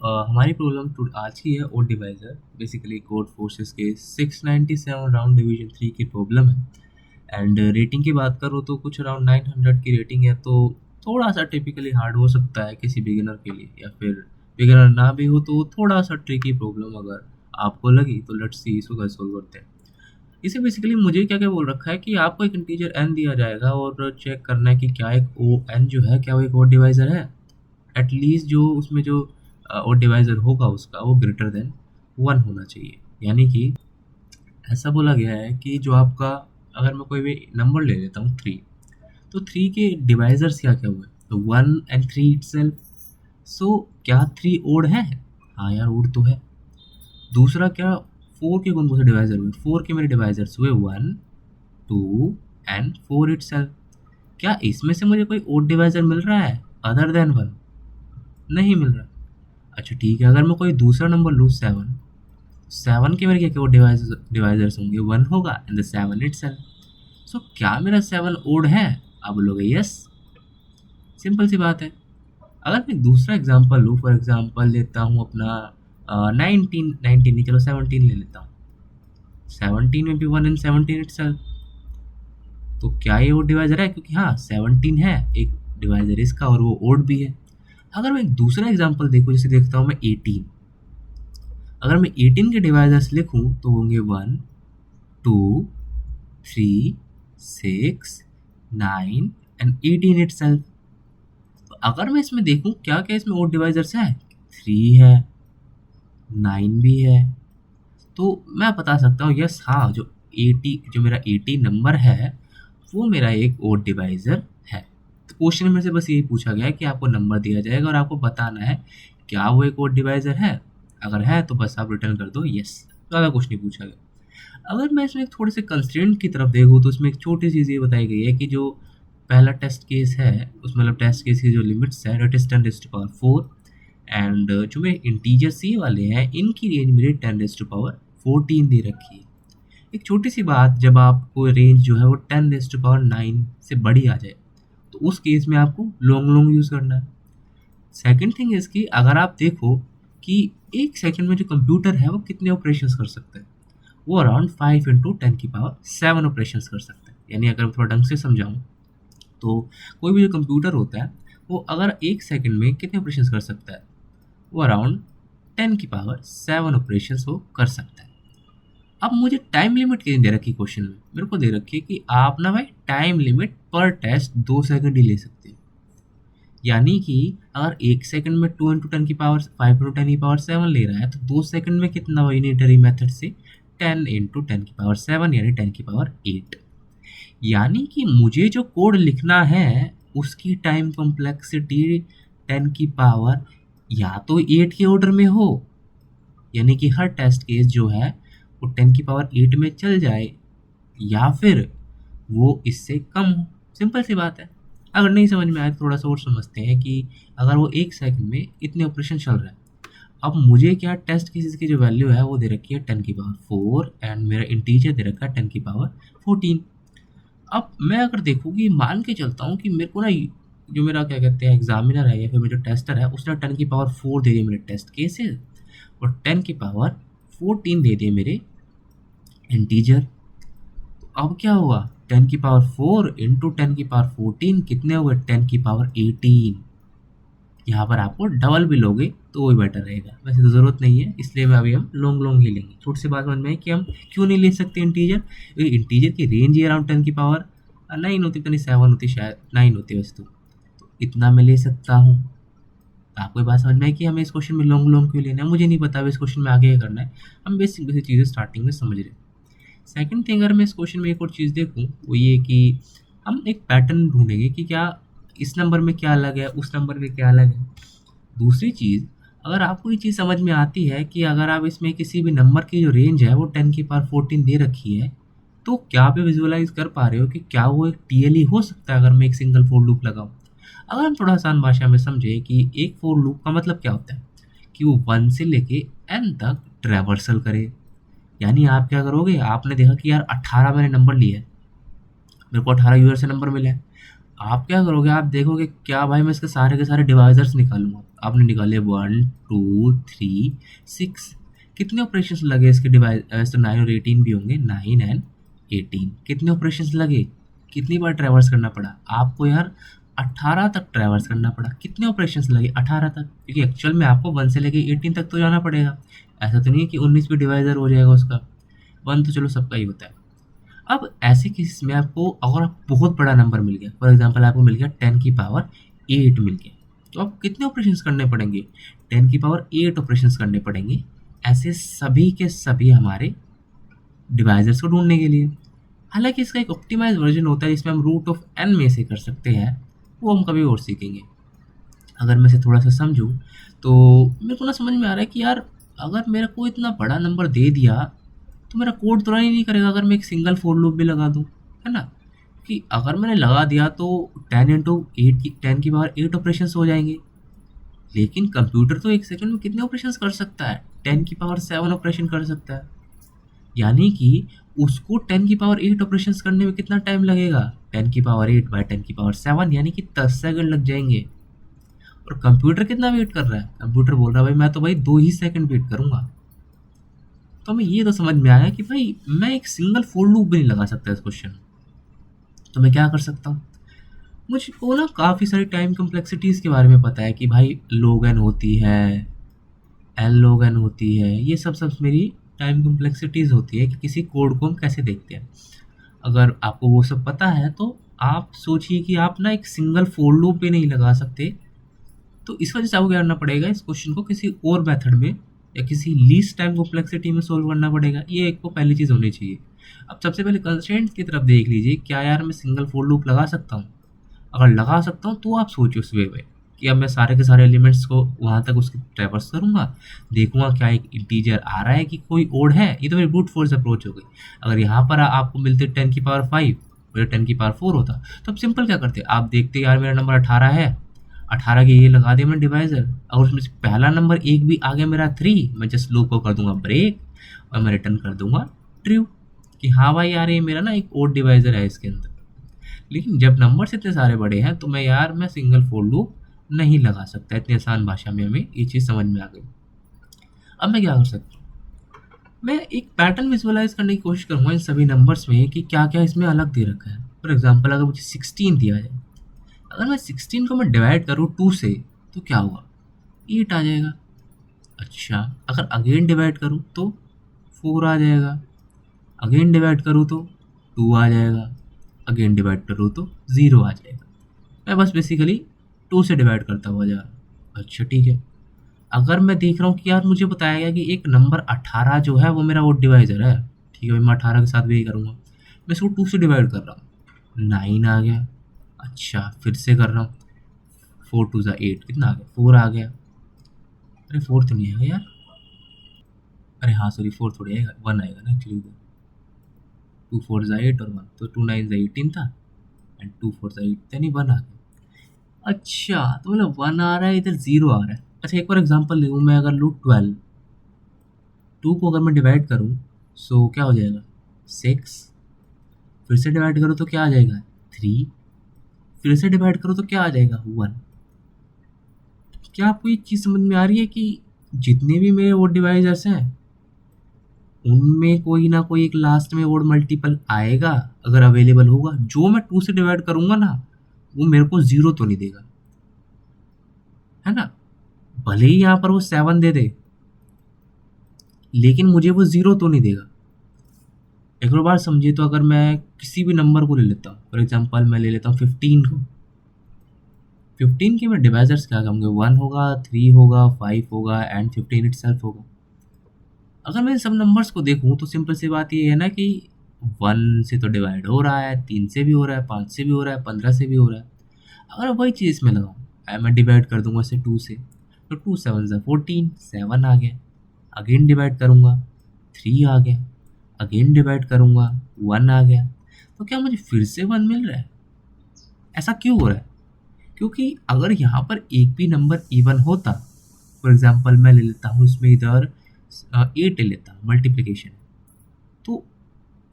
हमारी प्रॉब्लम आज की है odd divisor. Basically Codeforces के 697 राउंड डिवीजन 3 की प्रॉब्लम है। एंड रेटिंग की बात करूँ तो कुछ अराउंड 900 की रेटिंग है, तो थोड़ा सा टिपिकली हार्ड हो सकता है किसी बिगिनर के लिए, या फिर बिगिनर ना भी हो तो थोड़ा सा ट्रिकी प्रॉब्लम अगर आपको लगी तो लेट्स सी इसको कैसे सोल्व करते हैं। इसे बेसिकली मुझे क्या क्या बोल रखा है कि आपको एक इंटीजर n दिया जाएगा और चेक करना है कि क्या एक ओ n जो है क्या वो एक ओड डिवाइज़र है। एटलीस्ट जो उसमें जो ओड डिवाइज़र होगा उसका वो ग्रेटर देन 1 होना चाहिए। यानी कि ऐसा बोला गया है कि जो आपका, अगर मैं कोई भी नंबर ले लेता हूँ 3, तो 3 के डिवाइज़र्स क्या क्या हुए, तो 1 एंड 3 इटसेल्फ। सो क्या 3 ओड है? हाँ यार, ओड तो है। दूसरा क्या, 4 के कौन कौन से डिवाइज़र हुए? 4 के मेरे डिवाइज़र्स हुए 1, 2 एंड 4 इटसेल्फ। क्या इसमें से मुझे कोई ओड डिवाइज़र मिल रहा है अदर देन 1? नहीं मिल रहा। अच्छा ठीक है, अगर मैं कोई दूसरा नंबर लूँ 7, 7 के मेरे क्या क्या डिवाइज़र्स होंगे? 1 होगा एंड द 7 इटसेल्फ। सो क्या मेरा 7 ओड है? आप बोलोगे यस, सिंपल सी बात है। अगर मैं दूसरा एग्जांपल लूँ, फॉर एग्जांपल लेता हूँ अपना 19, 19 नहीं, चलो 17 ले लेता हूँ। 17 में भी 1 एंड 17 इटसेल्फ, तो क्या ये ओड डिवाइज़र है? क्योंकि हाँ 17 है एक डिवाइज़र इसका और वो ओड भी है। अगर मैं एक दूसरा एग्जांपल देखूँ, जैसे देखता हूँ मैं 18, अगर मैं 18 के डिवाइज़र्स लिखूँ तो होंगे 1, 2, 3, 6, 9 एंड 18 इटसेल्फ। तो अगर मैं इसमें देखूँ क्या क्या इसमें ओड डिवाइज़र्स है, 3 है, 9 भी है, तो मैं बता सकता हूँ यस हाँ, जो मेरा 80 नंबर है वो मेरा एक ओड डिवाइज़र है। तो क्वेश्चन में से बस यही पूछा गया है कि आपको नंबर दिया जाएगा और आपको बताना है क्या वो एक ओड डिवाइज़र है। अगर है तो बस आप रिटर्न कर दो यस, ज़्यादा कुछ नहीं पूछा गया। अगर मैं इसमें थोड़े से कंस्ट्रेंट की तरफ देखूँ तो इसमें एक छोटी सी चीज़ ये बताई गई है कि जो पहला टेस्ट केस है उसमें, मतलब टेस्ट केस की जो लिमिट्स है डेट इज 10⁴, एंड जो मेरे इंटीजर सी वाले हैं इनकी रेंज मेरी 10⁴ दे रखी है। एक छोटी सी बात, जब आपको रेंज जो है वो 10⁹ से बड़ी आ जाए तो उस केस में आपको लॉन्ग लॉन्ग यूज़ करना है। सेकंड थिंग इज़ कि अगर आप देखो कि एक सेकंड में जो कंप्यूटर है वो कितने ऑपरेशंस कर सकता है, वो अराउंड 5 × 10⁷ ऑपरेशंस कर सकता है। यानी अगर मैं थोड़ा ढंग से समझाऊँ तो कोई भी जो कंप्यूटर होता है वो अगर एक सेकंड में कितने ऑपरेशंस कर सकता है, वो अराउंड 10⁷ ऑपरेशंस वो कर सकता है। अब मुझे टाइम लिमिट कितनी दे रखी क्वेश्चन में, मेरे को दे रखी है कि आप ना भाई टाइम लिमिट पर टेस्ट 2 सेकंड ही ले सकते हो। यानी कि अगर एक सेकंड में 2 × 10⁵ 5 × 10⁷ ले रहा है तो 2 सेकंड में कितना यूनिटरी मेथड से 10 × 10⁷ यानी 10⁸। यानी कि मुझे जो कोड लिखना है उसकी टाइम कॉम्प्लेक्सिटी 10 की पावर या तो 8 के ऑर्डर में हो, यानी कि हर टेस्ट केस जो है वो 10⁸ में चल जाए, या फिर वो इससे कम हो। सिंपल सी बात है। अगर नहीं समझ में आए तो थोड़ा सा और समझते हैं कि अगर वो एक सेकंड में इतने ऑपरेशन चल रहा है, अब मुझे क्या टेस्ट केसेस की जो वैल्यू है वो दे रखी है 10⁴ एंड मेरा इंटीजर दे रखा है 10⁴। अब मैं अगर देखूँ कि मान के चलता हूँ कि मेरे को ना जो मेरा क्या कहते हैं एग्जामिनर है या फिर मेरा जो टेस्टर है उसने 10⁴ दे दिए मेरे टेस्ट केसेस और 10⁴ दे दिए मेरे इंटीजर। तो अब क्या हुआ, 10⁴ इंटू 10⁴ कितने हुए, 10⁸। यहाँ पर आपको डबल भी लोगे तो वही बेटर रहेगा, वैसे तो ज़रूरत नहीं है, इसलिए मैं अभी हम लॉन्ग लॉन्ग ही लेंगे। छोटी सी बात समझ में है कि हम क्यों नहीं ले सकते इंटीजर, क्योंकि इंटीजर की रेंज ही अराउंड 10⁻9 होती, पता नहीं 7 होती, शायद 9 होती है वैसे तो इतना मैं ले सकता हूँ। आपको ये बात समझ में है कि हमें इस क्वेश्चन में लॉन्ग लॉन्ग क्यों लेना है, मुझे नहीं पता इस क्वेश्चन में आगे क्या करना है, हम बेसिक बेसिक चीज़ें स्टार्टिंग में समझ रहे हैं। सेकंड थिंग, अगर मैं इस क्वेश्चन में एक और चीज़ देखूँ वो ये कि हम एक पैटर्न ढूंढेंगे कि क्या इस नंबर में क्या अलग है, उस नंबर में क्या अलग है। दूसरी चीज़, अगर आपको ये चीज़ समझ में आती है कि अगर आप इसमें किसी भी नंबर की जो रेंज है वो 10⁻14 दे रखी है, तो क्या आप विजुअलाइज कर पा रहे हो कि क्या वो एक टीएलई हो सकता है अगर मैं एक सिंगल फॉर लूप लगाऊं। अगर हम थोड़ा आसान भाषा में समझे कि एक फॉर लूप का मतलब क्या होता है कि वो 1 से लेके n तक ट्रैवर्सल करे। यानी आप क्या करोगे, आपने देखा कि यार 18 मैंने नंबर लिया है, मेरे को 18 यूजर से नंबर मिला है। आप क्या करोगे, आप देखोगे क्या भाई मैं इसके सारे के सारे डिवाइजर्स निकालूंगा। आपने निकाले 1 2 3 6, कितने ऑपरेशंस लगे इसके डिवाइस, तो 9 और 18 भी होंगे, 9 एंड 18 कितने ऑपरेशंस लगे, कितनी बार ट्रैवर्स करना पड़ा आपको यार, 18 तक ट्रैवर्स करना पड़ा। कितने ऑपरेशंस लगे 18 तक, क्योंकि एक्चुअल में आपको 1 से लेके 18 तक तो जाना पड़ेगा। ऐसा तो नहीं है कि 19 भी डिवाइजर हो जाएगा उसका, 1 तो चलो सबका ही होता है। अब ऐसे केसेस में आपको अगर बहुत बड़ा नंबर मिल गया, फॉर एग्जांपल आपको मिल गया 10 की पावर 8 मिल गया, तो आप कितने ऑपरेशंस करने पड़ेंगे, 10 की पावर 8 ऑपरेशंस करने पड़ेंगे ऐसे सभी के सभी हमारे डिवाइजर्स को ढूंढने के लिए। हालांकि इसका एक ऑप्टिमाइज वर्जन होता है जिसमें हम रूट ऑफ एन में से कर सकते हैं, वो हम कभी और सीखेंगे। अगर मैं इसे थोड़ा सा समझूं तो मेरे को ना समझ में आ रहा है कि यार अगर मेरे को इतना बड़ा नंबर दे दिया तो मेरा कोड तो रन ही नहीं करेगा अगर मैं एक सिंगल फोर लूप भी लगा दूँ, है ना? कि अगर मैंने लगा दिया तो 10 इंटू एट की 10 की पावर 8 ऑपरेशन हो जाएंगे। लेकिन कंप्यूटर तो एक सेकंड में कितने ऑपरेशन कर सकता है, 10 की पावर 7 ऑपरेशन कर सकता है। यानी कि उसको 10 की पावर 8 ऑपरेशन करने में कितना टाइम लगेगा, 10 की पावर 8 बाय 10 की पावर 7 यानी कि 10 सेकंड लग जाएंगे। और कंप्यूटर कितना वेट कर रहा है, कंप्यूटर बोल रहा है भाई मैं तो भाई 2 ही सेकंड वेट करूंगा। तो हमें ये तो समझ में आया कि भाई मैं एक सिंगल फोर लूप भी नहीं लगा सकता इस क्वेश्चन में। तो मैं क्या कर सकता हूँ, मुझको ना काफ़ी सारी टाइम कम्प्लेक्सिटीज़ के बारे में पता है कि भाई log n होती है, एल log n होती है, ये सब मेरी टाइम कम्प्लेक्सिटीज़ होती है कि किसी कोड को हम कैसे देखते हैं। अगर आपको वो सब पता है तो आप सोचिए कि आप ना एक सिंगल फोर लूप भी नहीं लगा सकते। तो इस वजह से आपको क्या करना पड़ेगा, इस क्वेश्चन को किसी और मेथड में या किसी लीस्ट टाइम कॉम्प्लेक्सिटी में सोल्व करना पड़ेगा। ये एक को पहली चीज़ होनी चाहिए। अब सबसे पहले कंस्ट्रेंट्स की तरफ देख लीजिए, क्या यार मैं सिंगल फोर लूप लगा सकता हूँ? अगर लगा सकता हूँ तो आप सोचिए उस वे में कि अब मैं सारे के सारे एलिमेंट्स को वहाँ तक उसकी ट्रैवर्स करूँगा, देखूंगा क्या एक इंटीजर आ रहा है कि कोई ओड है। ये तो मेरी ब्रूट फोर्स अप्रोच हो गई। अगर यहाँ पर आपको मिलते 10 की पावर 5 और 10 की पावर 4 होता तो अब सिंपल क्या करते, आप देखते यार मेरा नंबर 18 है, 18 के ये लगा दिया मैंने डिवाइजर, अगर उसमें से पहला नंबर एक भी आ गया मेरा 3, मैं जस्ट लूप को कर दूंगा ब्रेक और मैं रिटर्न कर दूंगा ट्रू कि हाँ भाई यार ये मेरा ना एक और डिवाइजर है इसके अंदर। लेकिन जब नंबर्स इतने सारे बड़े हैं तो मैं सिंगल फोर लूप नहीं लगा सकता। इतनी आसान भाषा में हमें ये चीज़ समझ में आ गई। अब मैं क्या कर सकता हूँ, मैं एक पैटर्न विजुअलाइज करने की कोशिश करूँगा इन सभी नंबर्स में कि क्या क्या इसमें अलग दे रखा है। फॉर एग्जाम्पल अगर मुझे 16 दिया जाए, अगर मैं 16 को मैं डिवाइड करूँ 2 से तो क्या हुआ, 8 आ जाएगा। अच्छा, अगर अगेन डिवाइड करूँ तो 4 आ जाएगा, अगेन डिवाइड करूँ तो 2 आ जाएगा, अगेन डिवाइड करूँ तो 0 आ जाएगा। मैं बस बेसिकली 2 से डिवाइड करता हुआ जा रहा हूँ। अच्छा ठीक है, अगर मैं देख रहा हूँ कि यार मुझे बताया गया कि एक नंबर 18 जो है वो मेरा ओड डिवाइजर है, ठीक है भाई मैं 18 के साथ भी यही करूँगा। मैं इसको 2 से डिवाइड कर रहा हूँ, 9 आ गया। अच्छा फिर से कर रहा हूँ, 4 2 ज़ा 8 कितना आ गया, 4 आ गया। अरे 4 तो नहीं आएगा यार, अरे हाँ सॉरी 4 थोड़ी आएगा, 1 आएगा ना एक्चुअली। 2 4 ज़ा 8 और 1 तो 2 9 ज़ा 18 था एंड 2 4 ज़ा 8 यानी 1 आ गया। अच्छा तो मतलब 1 आ रहा है, इधर 0 आ रहा है। अच्छा एक और एग्जांपल ले लूँ, मैं अगर लूँ 12, 2 को अगर मैं डिवाइड करूँ सो क्या हो जाएगा 6, फिर से डिवाइड करो तो क्या आ जाएगा 3, फिर से डिवाइड करो तो क्या आ जाएगा 1। क्या आपको ये चीज़ समझ में आ रही है कि जितने भी मेरे ओड डिवाइजर्स हैं उनमें कोई ना कोई एक लास्ट में ओड मल्टीपल आएगा अगर अवेलेबल होगा। जो मैं 2 से डिवाइड करूँगा ना वो मेरे को 0 तो नहीं देगा, है ना? भले ही यहाँ पर वो 7 दे दे लेकिन मुझे वो 0 तो नहीं देगा। एक और बार समझिए, तो अगर मैं किसी भी नंबर को ले लेता हूँ, फॉर एग्जांपल मैं ले लेता हूँ 15 को, 15 के मैं डिवाइजर्स क्या होंगे, 1 होगा, 3 होगा, 5 होगा एंड 15 इटसेल्फ होगा। अगर मैं इन सब नंबर्स को देखूँ तो सिंपल सी बात ये है ना कि 1 से तो डिवाइड हो रहा है, 3 से भी हो रहा है, 5 से भी हो रहा है, 15 से भी हो रहा है। अगर वही चीज़ इसमें लगाऊँ, मैं डिवाइड कर दूंगा इसे 2 से, तो 2 7 ज़ा 14, 7 आ गया। अगेन डिवाइड करूँगा 3 आ गया, अगेन डिवाइड करूँगा 1 आ गया। तो क्या मुझे फिर से 1 मिल रहा है? ऐसा क्यों हो रहा है? क्योंकि अगर यहाँ पर एक भी नंबर इवन होता, फॉर एग्जांपल मैं ले लेता हूँ इसमें इधर 8 ले लेता हूँ, मल्टीप्लिकेशन, तो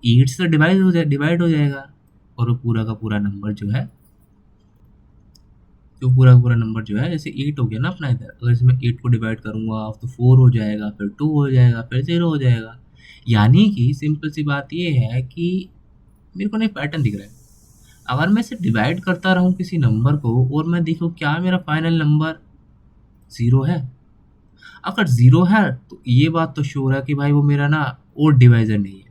8 से डिवाइड हो जाएगा और वो पूरा का पूरा नंबर जो है जो पूरा पूरा नंबर जो है, जैसे 8 हो गया ना अपना इधर, अगर इसमें 8 को डिवाइड करूँगा तो 4 हो जाएगा, फिर 2 हो जाएगा, फिर 0 हो जाएगा। यानी कि सिंपल सी बात ये है कि मेरे को ना एक पैटर्न दिख रहा है। अगर मैं इसे डिवाइड करता रहूँ किसी नंबर को और मैं देखूँ क्या मेरा फाइनल नंबर 0 है। अगर 0 है तो ये बात तो श्योर है कि भाई वो मेरा ना ओड डिवाइजर नहीं है।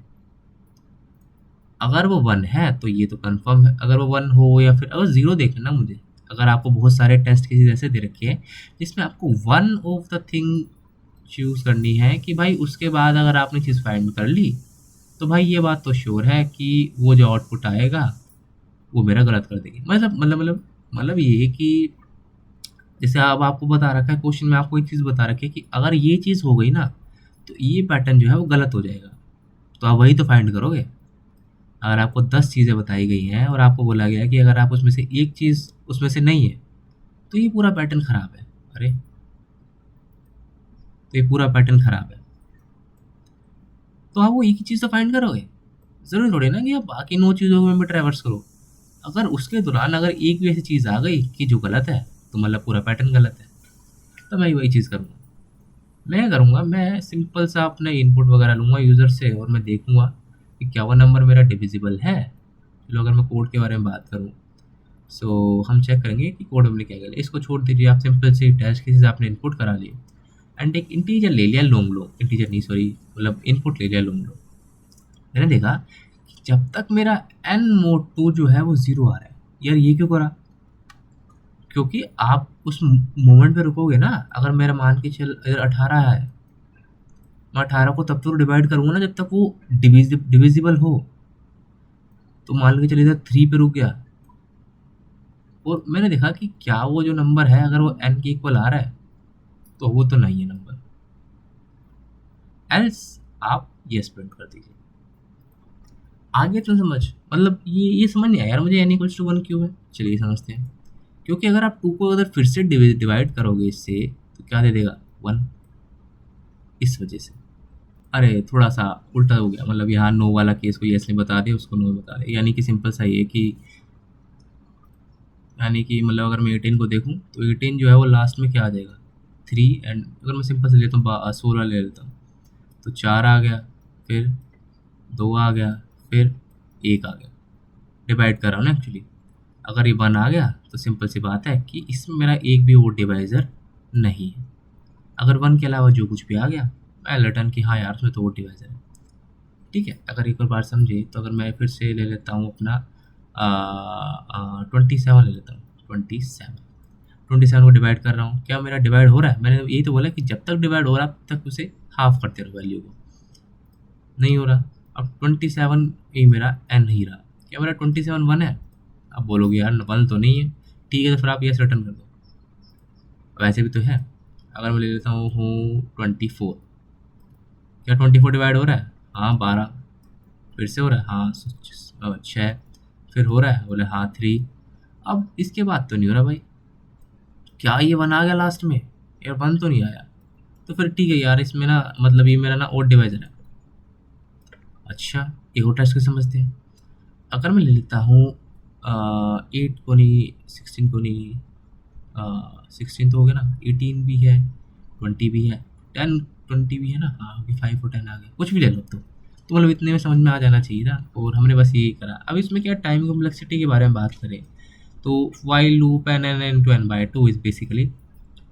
अगर वो 1 है तो ये तो कंफर्म है। अगर वो 1 हो या फिर अगर 0 देखना ना मुझे, अगर आपको बहुत सारे टेस्ट केसेस ऐसे दे रखे हैं जिसमें आपको one of the thing choose करनी है कि भाई उसके बाद अगर आपने चीज़ फाइंड कर ली तो भाई ये बात तो श्योर है कि वो जो आउटपुट आएगा वो मेरा गलत कर देगी। मतलब ये कि जैसे अब आपको बता रखा है क्वेश्चन में, आपको एक चीज़ बता रखी है कि अगर ये चीज़ हो गई ना तो ये पैटर्न जो है वो गलत हो जाएगा। तो आप वही तो फाइंड करोगे। अगर आपको 10 चीज़ें बताई गई हैं और आपको बोला गया है कि अगर आप उसमें से एक चीज़ उसमें से नहीं है तो ये पूरा पैटर्न ख़राब है। अरे तो ये पूरा पैटर्न ख़राब है। तो आप वो एक ही चीज़ तो फाइंड करोगे। ज़रूरी थोड़ी ना कि आप बाकी 9 चीज़ों में भी ट्रैवर्स करो। अगर उसके दौरान अगर एक भी ऐसी चीज़ आ गई कि जो गलत है तो मतलब पूरा पैटर्न गलत है। तो मैं वही चीज़ करूँगा। मैं करूँगा, मैं सिंपल सा अपने इनपुट वगैरह लूँगा यूज़र से और मैं देखूँगा कि क्या वो नंबर मेरा डिविजिबल है। चलो अगर मैं कोड के बारे में बात करूँ, सो हम चेक करेंगे कि कोड हमने क्या किया। इसको छोड़ दीजिए, आप सिंपल से टेस्ट केसेस आपने इनपुट करा लिए एंड एक इंटीजर ले लिया लॉन्ग लो, इंटीजर नहीं सॉरी मतलब इनपुट ले लिया लॉन्ग लो। मैंने देखा कि जब तक मेरा n mod 2 जो है वो 0 आ रहा है। यार ये क्यों करा? क्योंकि आप उस मोमेंट पे रुकोगे ना। अगर मेरा मान के चल इधर 18 है, मैं 18 को तब तक डिवाइड करूँगा ना जब तक वो डिविजिबल हो। तो मान के चलिए इधर 3 पे रुक गया और मैंने देखा कि क्या वो जो नंबर है अगर वो n के इक्वल आ रहा है तो वो तो नहीं है नंबर, एल्स आप येस प्रिंट कर दीजिए। आगे तो समझ, मतलब ये समझ नहीं आया यार मुझे n इक्वल्स टू 1 क्यों है। चलिए समझते हैं। क्योंकि अगर आप 2 को अगर फिर से डिवाइड करोगे इससे तो क्या दे देगा 1, इस वजह से। अरे थोड़ा सा उल्टा हो गया, मतलब यहाँ नो वाला केस को येस नहीं बता दे, उसको नो बता दे। यानी कि सिंपल सा ये कि मतलब अगर मैं 18 को देखूँ तो 18 जो है वो लास्ट में क्या आ जाएगा 3 एंड अगर मैं सिंपल से लेता हूँ 16 ले लेता हूँ तो 4 आ गया, फिर 2 आ गया, फिर 1 आ गया। डिवाइड कर रहा हूँ ना एक्चुअली। अगर ये 1 आ गया तो सिंपल सी बात है कि इसमें मेरा एक भी ओड डिवाइज़र नहीं है। अगर 1 के अलावा जो कुछ भी आ गया मैं रिटर्न कि हाँ यार उसमें तो ओड डिवाइज़र है। ठीक है, अगर एक और बार समझे तो अगर मैं फिर से ले लेता हूँ अपना 27 ले लेता हूँ। 27 को डिवाइड कर रहा हूँ, क्या मेरा डिवाइड हो रहा है? मैंने यही तो बोला कि जब तक डिवाइड हो रहा है तब तक उसे हाफ करते रहो वैल्यू को। नहीं हो रहा। अब 27 ये मेरा n नहीं रहा। क्या मेरा 27 1 है? अब बोलोगे यार 1 तो नहीं है। ठीक है तो फिर आप यस रिटर्न कर दो। वैसे भी तो है। अगर मैं ले लेता हूँ 24, क्या 24 डिवाइड हो रहा है? हाँ 12। फिर से हो रहा है? हाँ 6। फिर हो रहा है? बोले हाँ 3। अब इसके बाद तो नहीं हो रहा भाई। क्या ये 1 आ गया लास्ट में? यार 1 तो नहीं आया। तो फिर ठीक है यार, इसमें ना मतलब ये मेरा ना ओड डिवाइजर है। अच्छा एक और टेस्ट को समझते हैं। अगर मैं ले लेता हूँ 8 को नहीं, 16 को नहीं, 16 तो हो गया ना, 18 भी है, 20 भी है, 10 20 भी है ना। हाँ 5 और 10 आ गया, कुछ भी ले लो तो मतलब इतने में समझ में आ जाना चाहिए ना। और हमने बस यही करा। अब इसमें क्या टाइम कॉम्प्लेक्सिटी के बारे में बात करें तो while loop n into n by 2 is basically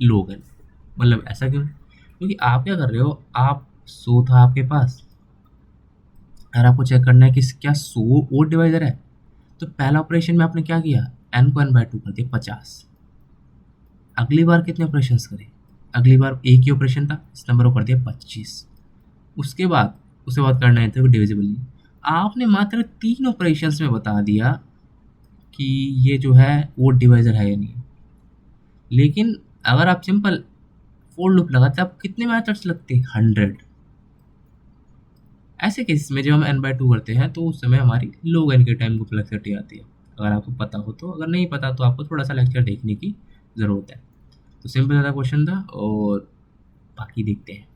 log n। मतलब ऐसा क्यों? क्योंकि आप क्या कर रहे हो, आप 100 था आपके पास, अगर आपको चेक करना है कि क्या 100 ओड डिवाइजर है तो पहला ऑपरेशन में आपने क्या किया, n को n by 2 कर दिया 50। अगली बार कितने ऑपरेशंस करें? अगली बार एक ही ऑपरेशन था, इस नंबर को कर दिया 25। उसके बाद करना है तो डिविजिबल नहीं। आपने मात्र 3 ऑपरेशंस में बता दिया कि ये जो है वो डिवाइजर है या नहीं। लेकिन अगर आप सिंपल फोर लूप लगाते आप कितने मेथड्स लगते? 100। ऐसे केसेस में जब हम n/2 करते हैं तो उस समय हमारी log n के टाइम कॉम्प्लेक्सिटी आती है। अगर आपको पता हो तो, अगर नहीं पता तो आपको थोड़ा सा लेक्चर देखने की ज़रूरत है। तो सिंपल ज़्यादा क्वेश्चन था और बाकी देखते हैं।